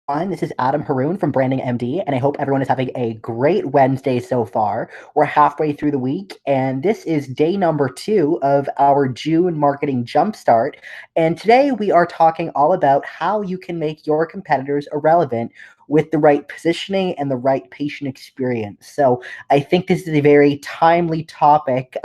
This is Adam Haroon from Branding MD, and I hope everyone is having a great Wednesday so far. We're halfway through the week, and this is day number 2 of our June marketing jumpstart. And today we are talking all about how you can make your competitors irrelevant with the right positioning and the right patient experience. So I think this is a very timely topic,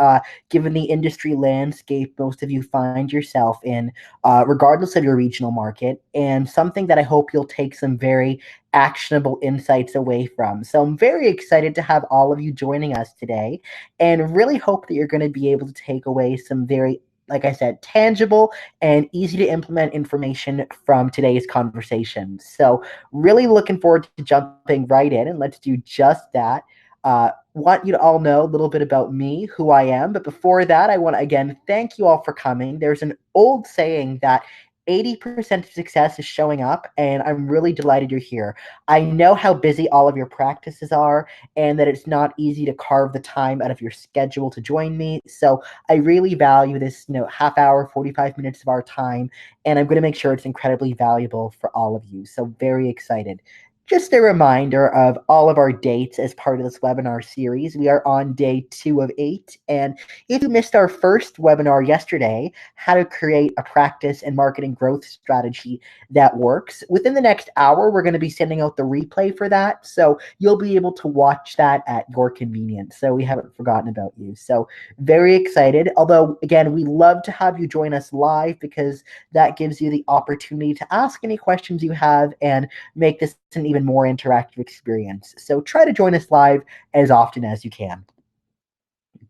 given the industry landscape most of you find yourself in, regardless of your regional market, and something that I hope you'll take some very actionable insights away from. So I'm very excited to have all of you joining us today and really hope that you're going to be able to take away some very, like I said, tangible and easy to implement information from today's conversation. So really looking forward to jumping right in, and let's do just that. Want you to all know a little bit about me, who I am. But before that, I want to again thank you all for coming. There's an old saying that 80% of success is showing up, and I'm really delighted you're here. I know how busy all of your practices are and that it's not easy to carve the time out of your schedule to join me. So I really value this, half hour, 45 minutes of our time, and I'm going to make sure it's incredibly valuable for all of you. So very excited. Just a reminder of all of our dates as part of this webinar series. We are on day 2 of 8. And if you missed our first webinar yesterday, how to create a practice and marketing growth strategy that works, within the next hour, we're going to be sending out the replay for that. So you'll be able to watch that at your convenience. So we haven't forgotten about you. So very excited. Although, again, we love to have you join us live because that gives you the opportunity to ask any questions you have and make this an even more interactive experience. So try to join us live as often as you can.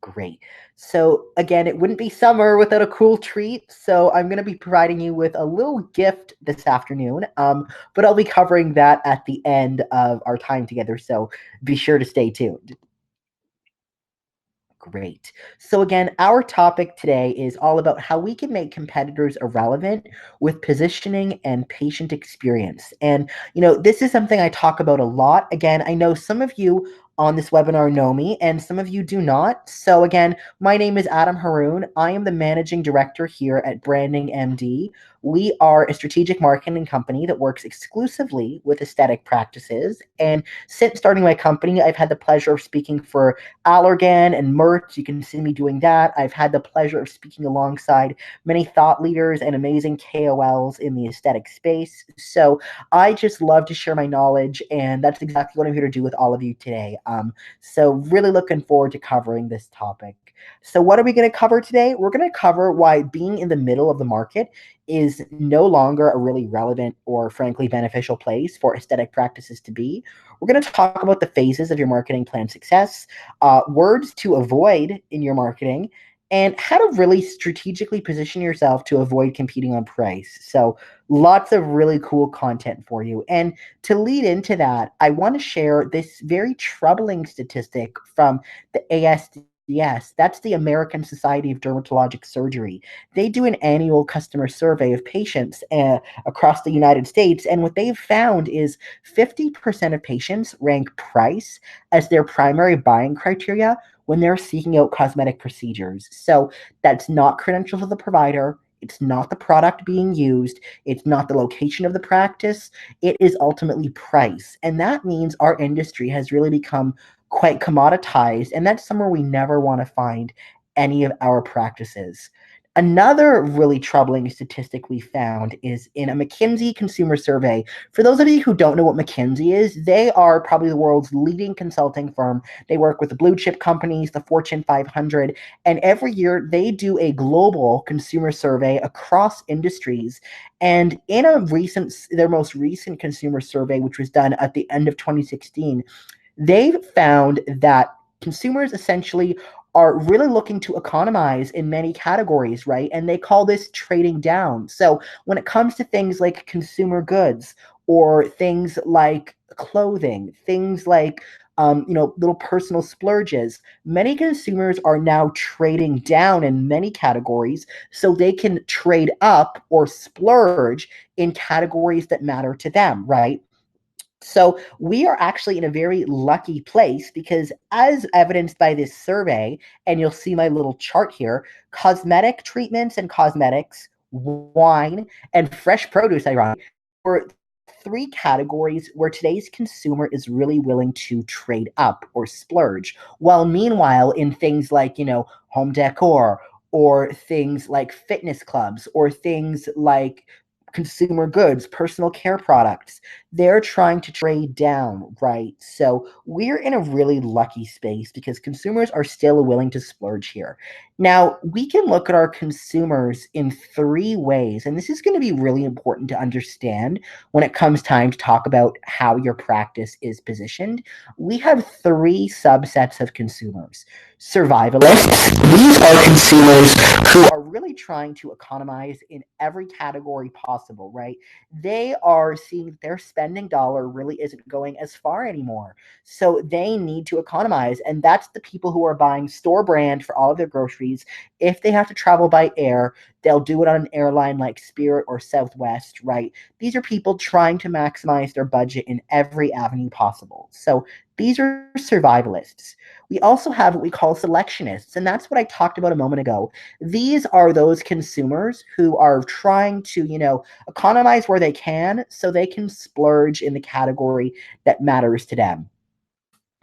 Great. So again, it wouldn't be summer without a cool treat. So I'm going to be providing you with a little gift this afternoon, but I'll be covering that at the end of our time together. So be sure to stay tuned. Great. So again, our topic today is all about how we can make competitors irrelevant with positioning and patient experience. And, this is something I talk about a lot. Again, I know some of you on this webinar know me and some of you do not. So again, my name is Adam Haroon. I am the managing director here at Branding MD. We are a strategic marketing company that works exclusively with aesthetic practices. And since starting my company, I've had the pleasure of speaking for Allergan and Merck. You can see me doing that. I've had the pleasure of speaking alongside many thought leaders and amazing KOLs in the aesthetic space. So I just love to share my knowledge, and that's exactly what I'm here to do with all of you today. So really looking forward to covering this topic. So what are we going to cover today? We're going to cover why being in the middle of the market is no longer a really relevant or frankly beneficial place for aesthetic practices to be. We're going to talk about the phases of your marketing plan success, words to avoid in your marketing, and how to really strategically position yourself to avoid competing on price. So lots of really cool content for you. And to lead into that, I want to share this very troubling statistic from the ASDS. That's the American Society of Dermatologic Surgery. They do an annual customer survey of patients across the United States, and what they've found is 50% of patients rank price as their primary buying criteria when they're seeking out cosmetic procedures. So that's not credentials of the provider. It's not the product being used. It's not the location of the practice. It is ultimately price. And that means our industry has really become quite commoditized. And that's somewhere we never want to find any of our practices. Another really troubling statistic we found is in a McKinsey consumer survey. For those of you who don't know what McKinsey is, they are probably the world's leading consulting firm. They work with the blue chip companies, the Fortune 500, and every year they do a global consumer survey across industries. And in their most recent consumer survey, which was done at the end of 2016, they found that consumers essentially are really looking to economize in many categories, right? And they call this trading down. So when it comes to things like consumer goods or things like clothing, things like little personal splurges, many consumers are now trading down in many categories so they can trade up or splurge in categories that matter to them, right? So we are actually in a very lucky place because, as evidenced by this survey, and you'll see my little chart here, cosmetic treatments and cosmetics, wine, and fresh produce, ironically, were three categories where today's consumer is really willing to trade up or splurge. While meanwhile, in things like, home decor, or things like fitness clubs, or things like consumer goods, personal care products, they're trying to trade down, right? So we're in a really lucky space because consumers are still willing to splurge here. Now, we can look at our consumers in three ways, and this is going to be really important to understand when it comes time to talk about how your practice is positioned. We have three subsets of consumers. Survivalists, these are consumers who are really trying to economize in every category possible, right? They are seeing their spending dollar really isn't going as far anymore. So they need to economize. And that's the people who are buying store brand for all of their groceries. If they have to travel by air, they'll do it on an airline like Spirit or Southwest, right? These are people trying to maximize their budget in every avenue possible. So these are survivalists. We also have what we call selectionists, and that's what I talked about a moment ago. These are those consumers who are trying to, economize where they can so they can splurge in the category that matters to them.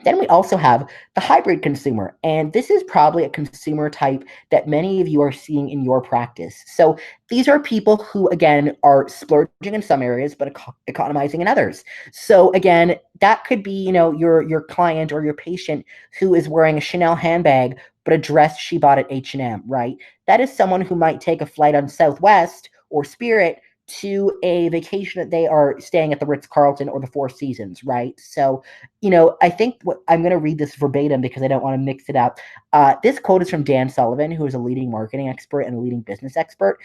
Then we also have the hybrid consumer, and this is probably a consumer type that many of you are seeing in your practice. So these are people who, again, are splurging in some areas but economizing in others. So again, that could be, your client or your patient who is wearing a Chanel handbag but a dress she bought at H&M, right? That is someone who might take a flight on Southwest or Spirit to a vacation that they are staying at the Ritz-Carlton or the Four Seasons, right? So I think I'm going to read this verbatim because I don't want to mix it up. This quote is from Dan Sullivan, who is a leading marketing expert and a leading business expert.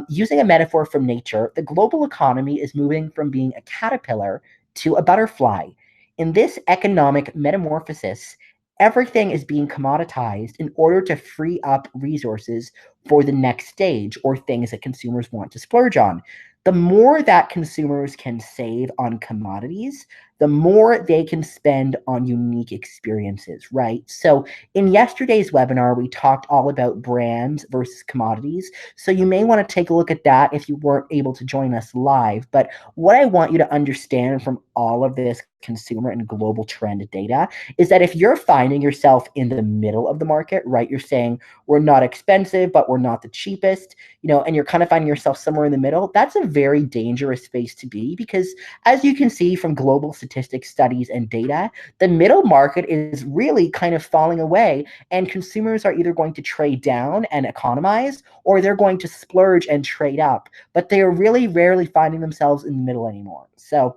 Using a metaphor from nature, the global economy is moving from being a caterpillar to a butterfly. In this economic metamorphosis, everything is being commoditized in order to free up resources for the next stage or things that consumers want to splurge on. The more that consumers can save on commodities, the more they can spend on unique experiences, right? So in yesterday's webinar, we talked all about brands versus commodities. So you may want to take a look at that if you weren't able to join us live. But what I want you to understand from all of this consumer and global trend data is that if you're finding yourself in the middle of the market, right, you're saying we're not expensive, but we're not the cheapest, and you're kind of finding yourself somewhere in the middle, that's a very dangerous space to be because as you can see from global statistics, studies, and data, the middle market is really kind of falling away, and consumers are either going to trade down and economize, or they're going to splurge and trade up, but they are really rarely finding themselves in the middle anymore. So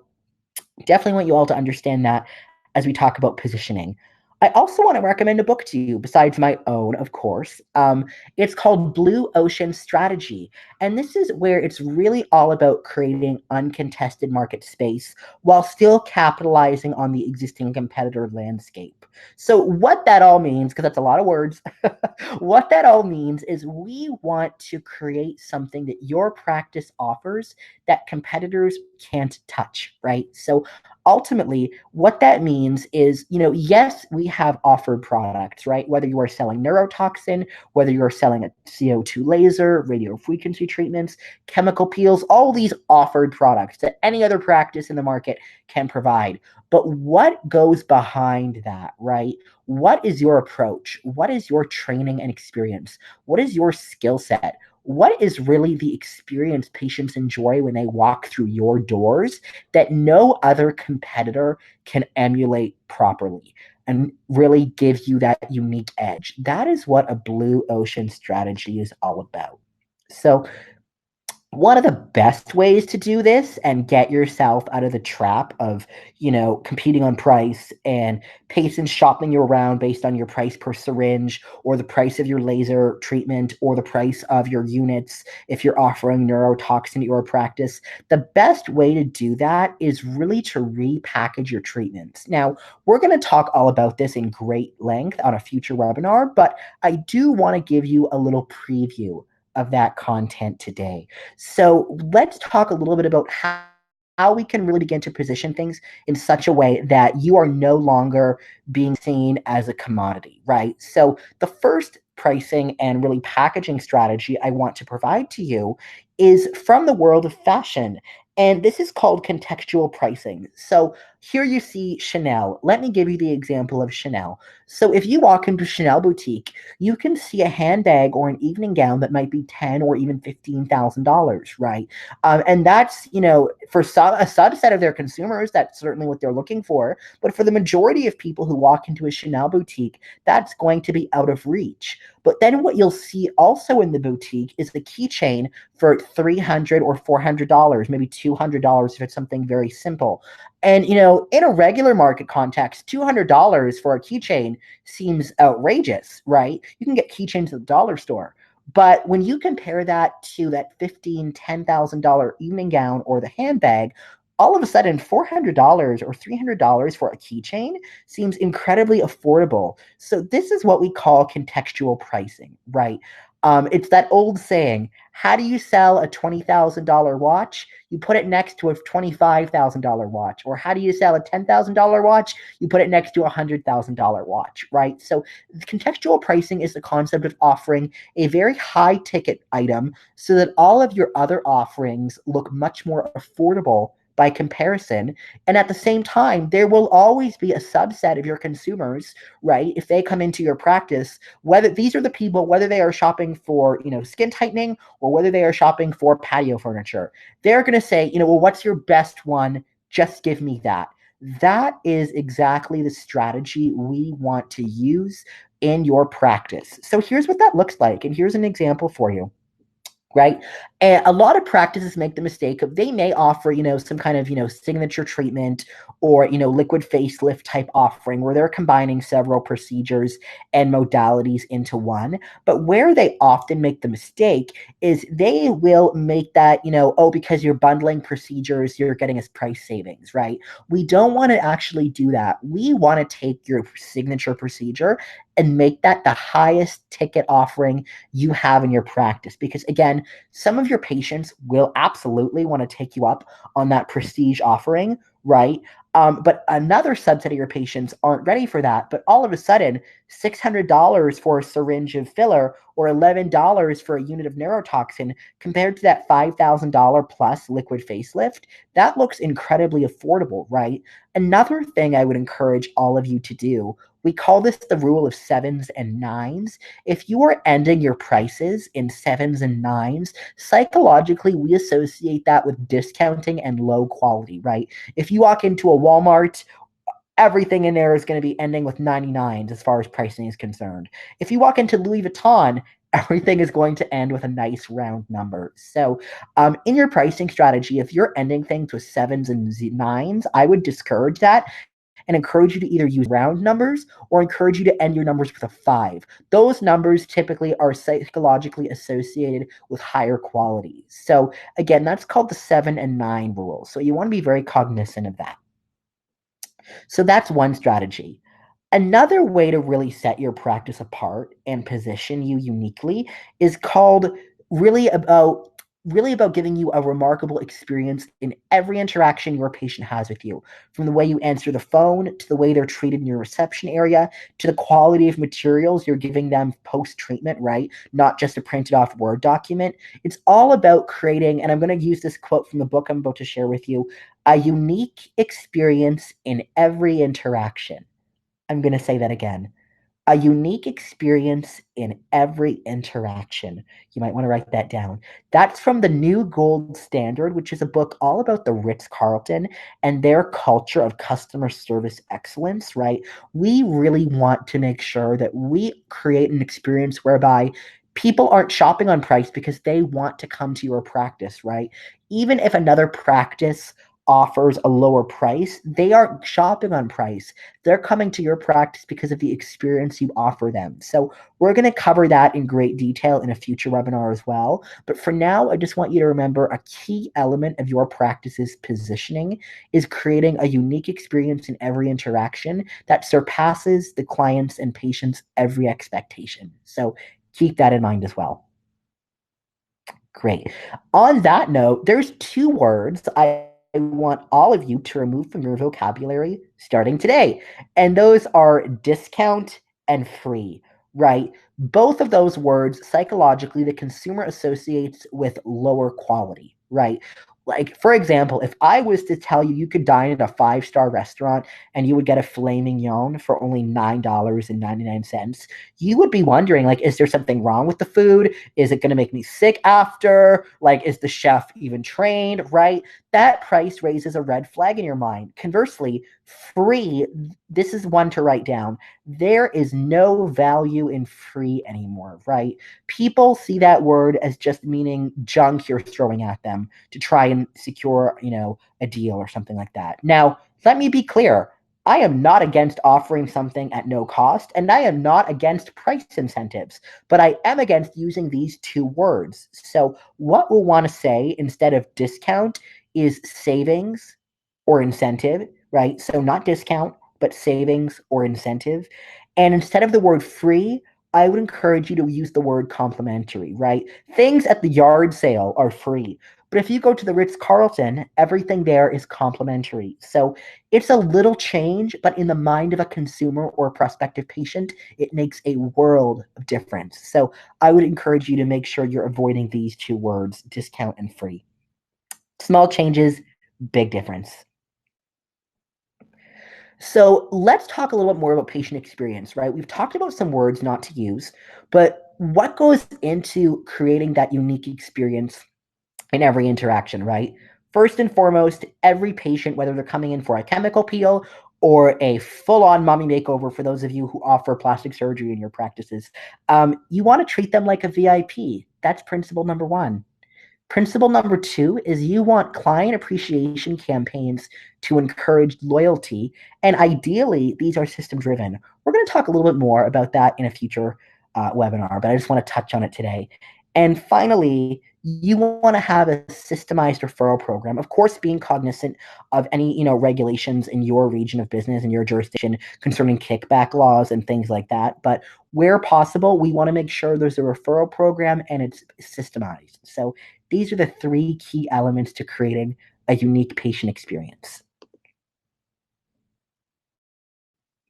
definitely want you all to understand that as we talk about positioning. I also want to recommend a book to you, besides my own, of course. It's called Blue Ocean Strategy. And this is where it's really all about creating uncontested market space while still capitalizing on the existing competitor landscape. So, what that all means, because that's a lot of words, what that all means is we want to create something that your practice offers that competitors can't touch, right? So, ultimately, what that means is, yes, we have offered products, right? Whether you are selling neurotoxin, whether you're selling a CO2 laser, radio frequency treatments, chemical peels, all these offered products that any other practice in the market can provide. But what goes behind that, right? What is your approach? What is your training and experience? What is your skill set? What is really the experience patients enjoy when they walk through your doors that no other competitor can emulate properly and really give you that unique edge? That is what a blue ocean strategy is all about. So one of the best ways to do this and get yourself out of the trap of, competing on price and patients shopping you around based on your price per syringe or the price of your laser treatment or the price of your units if you're offering neurotoxin at your practice, the best way to do that is really to repackage your treatments. Now, we're going to talk all about this in great length on a future webinar, but I do want to give you a little preview of that content today. So let's talk a little bit about how we can really begin to position things in such a way that you are no longer being seen as a commodity, right? So the first pricing and really packaging strategy I want to provide to you is from the world of fashion. And this is called contextual pricing. So here you see Chanel. Let me give you the example of Chanel. So if you walk into Chanel boutique, you can see a handbag or an evening gown that might be $10 or even $15,000, right? And that's, for a subset of their consumers, that's certainly what they're looking for. But for the majority of people who walk into a Chanel boutique, that's going to be out of reach. But then what you'll see also in the boutique is the keychain for $300 or $400, maybe $200 if it's something very simple. And, in a regular market context, $200 for a keychain seems outrageous, right? You can get keychains at the dollar store. But when you compare that to that $15,000, $10,000 evening gown or the handbag, all of a sudden $400 or $300 for a keychain seems incredibly affordable. So this is what we call contextual pricing, right? It's that old saying, how do you sell a $20,000 watch? You put it next to a $25,000 watch. Or how do you sell a $10,000 watch? You put it next to a $100,000 watch, right? So contextual pricing is the concept of offering a very high ticket item so that all of your other offerings look much more affordable by comparison. And at the same time, there will always be a subset of your consumers, right? If they come into your practice, whether these are the people, whether they are shopping for, skin tightening or whether they are shopping for patio furniture, they're going to say, well, what's your best one? Just give me that. That is exactly the strategy we want to use in your practice. So here's what that looks like. And here's an example for you, right? And a lot of practices make the mistake of they may offer, some kind of, signature treatment or, liquid facelift type offering where they're combining several procedures and modalities into one. But where they often make the mistake is they will make that, oh, because you're bundling procedures, you're getting a price savings, right? We don't want to actually do that. We want to take your signature procedure and make that the highest ticket offering you have in your practice. Because again, some of your patients will absolutely want to take you up on that prestige offering, right? But another subset of your patients aren't ready for that. But all of a sudden, $600 for a syringe of filler or $11 for a unit of neurotoxin compared to that $5,000 plus liquid facelift, that looks incredibly affordable, right? Another thing I would encourage all of you to do, we call this the rule of sevens and nines. If you are ending your prices in sevens and nines, psychologically, we associate that with discounting and low quality, right? If you walk into a Walmart, everything in there is going to be ending with 99s as far as pricing is concerned. If you walk into Louis Vuitton, everything is going to end with a nice round number. So, in your pricing strategy, if you're ending things with sevens and nines, I would discourage that and encourage you to either use round numbers or encourage you to end your numbers with a 5. Those numbers typically are psychologically associated with higher quality. So again, that's called the 7 and 9 rule. So you want to be very cognizant of that. So that's one strategy. Another way to really set your practice apart and position you uniquely is called really about really about giving you a remarkable experience in every interaction your patient has with you, from the way you answer the phone to the way they're treated in your reception area to the quality of materials you're giving them post treatment, right? Not just a printed off Word document. It's all about creating, and I'm going to use this quote from the book I'm about to share with you, a unique experience in every interaction. I'm going to say that again. A unique experience in every interaction. You might want to write that down. That's from The New Gold Standard, which is a book all about the Ritz-Carlton and their culture of customer service excellence, right? We really want to make sure that we create an experience whereby people aren't shopping on price because they want to come to your practice, right? Even if another practice offers a lower price, they aren't shopping on price. They're coming to your practice because of the experience you offer them. So we're going to cover that in great detail in a future webinar as well. But for now, I just want you to remember a key element of your practice's positioning is creating a unique experience in every interaction that surpasses the client's and patient's every expectation. So keep that in mind as well. Great. On that note, there's 2 words I want all of you to remove from your vocabulary starting today. And those are discount and free, right? Both of those words, psychologically, the consumer associates with lower quality, right? Like, for example, if I was to tell you you could dine at a five-star restaurant and you would get a filet mignon for only $9.99, you would be wondering, like, is there something wrong with the food? Is it going to make me sick after? Like, is the chef even trained? Right? That price raises a red flag in your mind. Conversely, free, this is one to write down. There is no value in free anymore, right? People see that word as just meaning junk you're throwing at them to try and secure, a deal or something like that. Now, let me be clear. I am not against offering something at no cost, and I am not against price incentives, but I am against using these two words. So, what we'll want to say instead of discount is savings or incentive, right? So, not discount, but savings or incentive. And instead of the word free, I would encourage you to use the word complimentary, right? Things at the yard sale are free. But if you go to the Ritz-Carlton, everything there is complimentary. So it's a little change, but in the mind of a consumer or a prospective patient, it makes a world of difference. So I would encourage you to make sure you're avoiding these two words, discount and free. Small changes, big difference. So let's talk a little bit more about patient experience, right? We've talked about some words not to use, but what goes into creating that unique experience in every interaction, right? First and foremost, every patient, whether they're coming in for a chemical peel or a full-on mommy makeover, for those of you who offer plastic surgery in your practices, you want to treat them like a VIP. That's principle number one. Principle number two is you want client appreciation campaigns to encourage loyalty. And ideally, these are system driven. We're going to talk a little bit more about that in a future webinar, but I just want to touch on it today. And finally, you want to have a systemized referral program, of course, being cognizant of any regulations in your region of business and your jurisdiction concerning kickback laws and things like that. But where possible, we want to make sure there's a referral program and it's systemized. So these are the three key elements to creating a unique patient experience.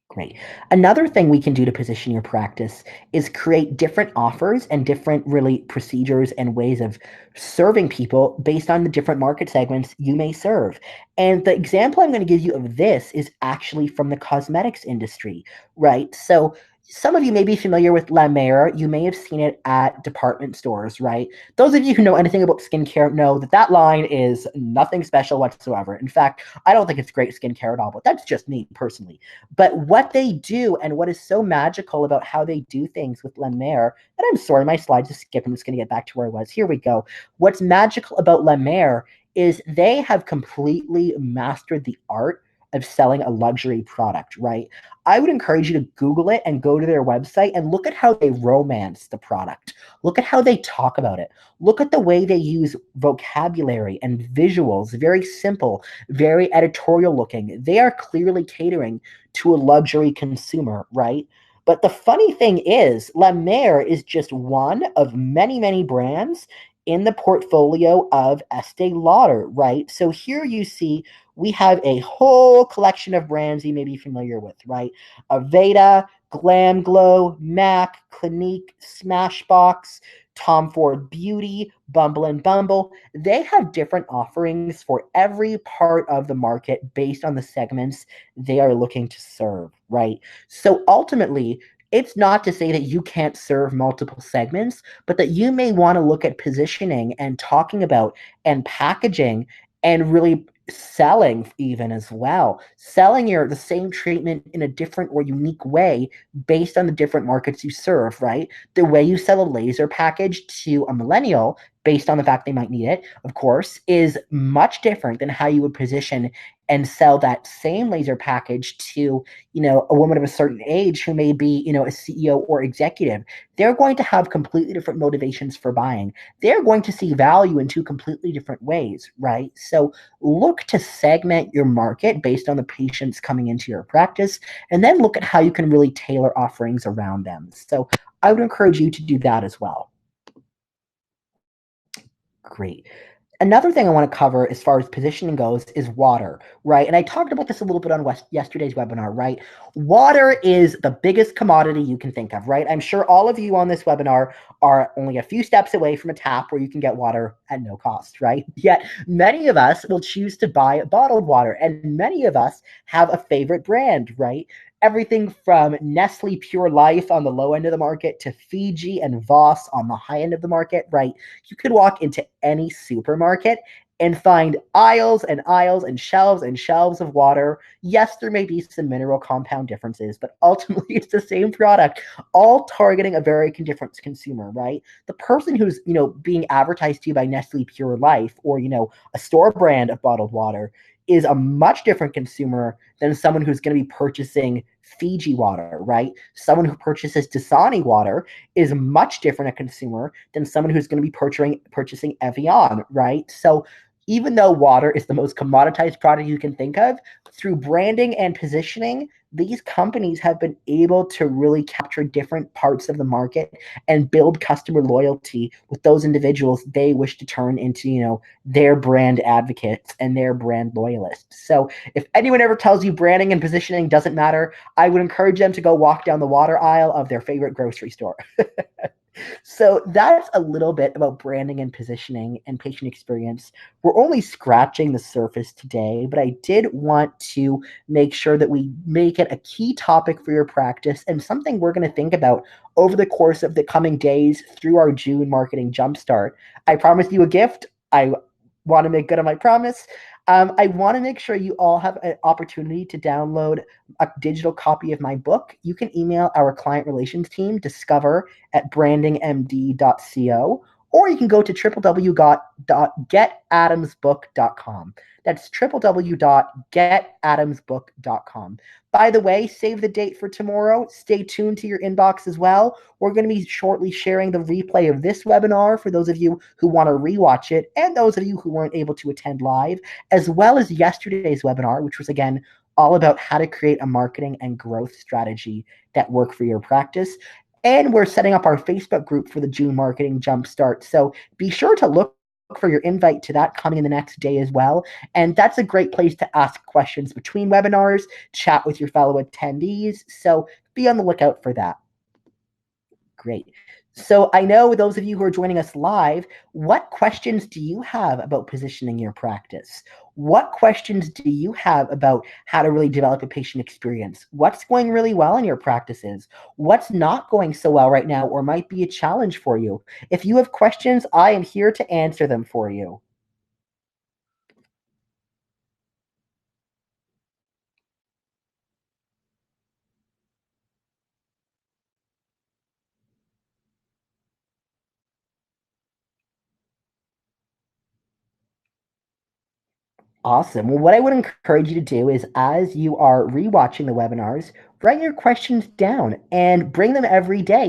Great. Another thing we can do to position your practice is create different offers and different really procedures and ways of serving people based on the different market segments you may serve. And the example I'm going to give you of this is actually from the cosmetics industry, right? So some of you may be familiar with La Mer. You may have seen it at department stores, right? Those of you who know anything about skincare know that that line is nothing special whatsoever. In fact, I don't think it's great skincare at all, but that's just me personally. But what they do and what is so magical about how they do things with La Mer, and I'm sorry, my slides just skipped. I'm just going to get back to where I was. Here we go. What's magical about La Mer is they have completely mastered the art of selling a luxury product, right? I would encourage you to Google it and go to their website and look at how they romance the product. Look at how they talk about it. Look at the way they use vocabulary and visuals, very simple, very editorial looking. They are clearly catering to a luxury consumer, right? But the funny thing is, La Mer is just one of many, many brands in the portfolio of Estee Lauder, right? So here you see we have a whole collection of brands you may be familiar with, right? Aveda, Glam Glow, MAC, Clinique, Smashbox, Tom Ford Beauty, Bumble and Bumble. They have different offerings for every part of the market based on the segments they are looking to serve, right? So ultimately, it's not to say that you can't serve multiple segments, but that you may want to look at positioning and talking about and packaging and really selling even as well, selling the same treatment in a different or unique way based on the different markets you serve, right? The way you sell a laser package to a millennial based on the fact they might need it, of course, is much different than how you would position and sell that same laser package to, a woman of a certain age who may be, a CEO or executive. They're going to have completely different motivations for buying. They're going to see value in two completely different ways, right? So look to segment your market based on the patients coming into your practice, and then look at how you can really tailor offerings around them. So I would encourage you to do that as well. Great. Another thing I want to cover as far as positioning goes is water, right? And I talked about this a little bit on yesterday's webinar, right? Water is the biggest commodity you can think of, right? I'm sure all of you on this webinar are only a few steps away from a tap where you can get water at no cost, right? Yet many of us will choose to buy bottled water, and many of us have a favorite brand, right? Everything from Nestle Pure Life on the low end of the market to Fiji and Voss on the high end of the market, right? You could walk into any supermarket and find aisles and aisles and shelves of water. Yes, there may be some mineral compound differences, but ultimately it's the same product, all targeting a very different consumer, right? The person who's, being advertised to you by Nestle Pure Life or, a store brand of bottled water is a much different consumer than someone who's going to be purchasing Fiji water, right? Someone who purchases Dasani water is much different a consumer than someone who's going to be purchasing Evian, right? So even though water is the most commoditized product you can think of, through branding and positioning, these companies have been able to really capture different parts of the market and build customer loyalty with those individuals they wish to turn into, their brand advocates and their brand loyalists. So if anyone ever tells you branding and positioning doesn't matter, I would encourage them to go walk down the water aisle of their favorite grocery store. So that's a little bit about branding and positioning and patient experience. We're only scratching the surface today, but I did want to make sure that we make it a key topic for your practice and something we're going to think about over the course of the coming days through our June marketing jumpstart. I promised you a gift. I want to make good on my promise. I want to make sure you all have an opportunity to download a digital copy of my book. You can email our client relations team, discover@brandingmd.co, or you can go to www.getadamsbook.com. That's www.getadamsbook.com. By the way, save the date for tomorrow. Stay tuned to your inbox as well. We're going to be shortly sharing the replay of this webinar for those of you who want to rewatch it and those of you who weren't able to attend live, as well as yesterday's webinar, which was, again, all about how to create a marketing and growth strategy that work for your practice. And we're setting up our Facebook group for the June Marketing Jumpstart. So be sure to look for your invite to that coming in the next day as well. And that's a great place to ask questions between webinars, chat with your fellow attendees. So be on the lookout for that. Great. So I know those of you who are joining us live, what questions do you have about positioning your practice? What questions do you have about how to really develop a patient experience? What's going really well in your practices? What's not going so well right now or might be a challenge for you? If you have questions, I am here to answer them for you. Awesome. Well, what I would encourage you to do is as you are rewatching the webinars, write your questions down and bring them every day.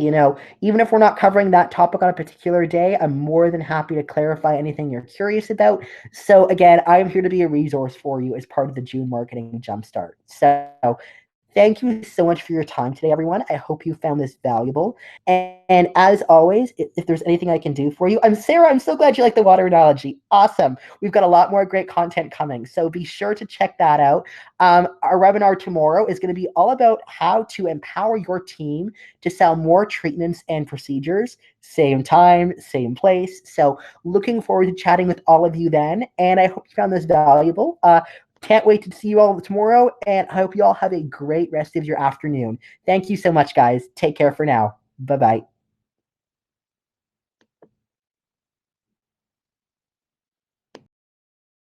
Even if we're not covering that topic on a particular day, I'm more than happy to clarify anything you're curious about. So again, I'm here to be a resource for you as part of the June Marketing Jumpstart. So thank you so much for your time today, everyone. I hope you found this valuable. And as always, if there's anything I can do for you, I'm Sarah. I'm so glad you like the water analogy. Awesome. We've got a lot more great content coming. So be sure to check that out. Our webinar tomorrow is going to be all about how to empower your team to sell more treatments and procedures. Same time, same place. So looking forward to chatting with all of you then. And I hope you found this valuable. Can't wait to see you all tomorrow, and I hope you all have a great rest of your afternoon. Thank you so much, guys. Take care for now. Bye-bye.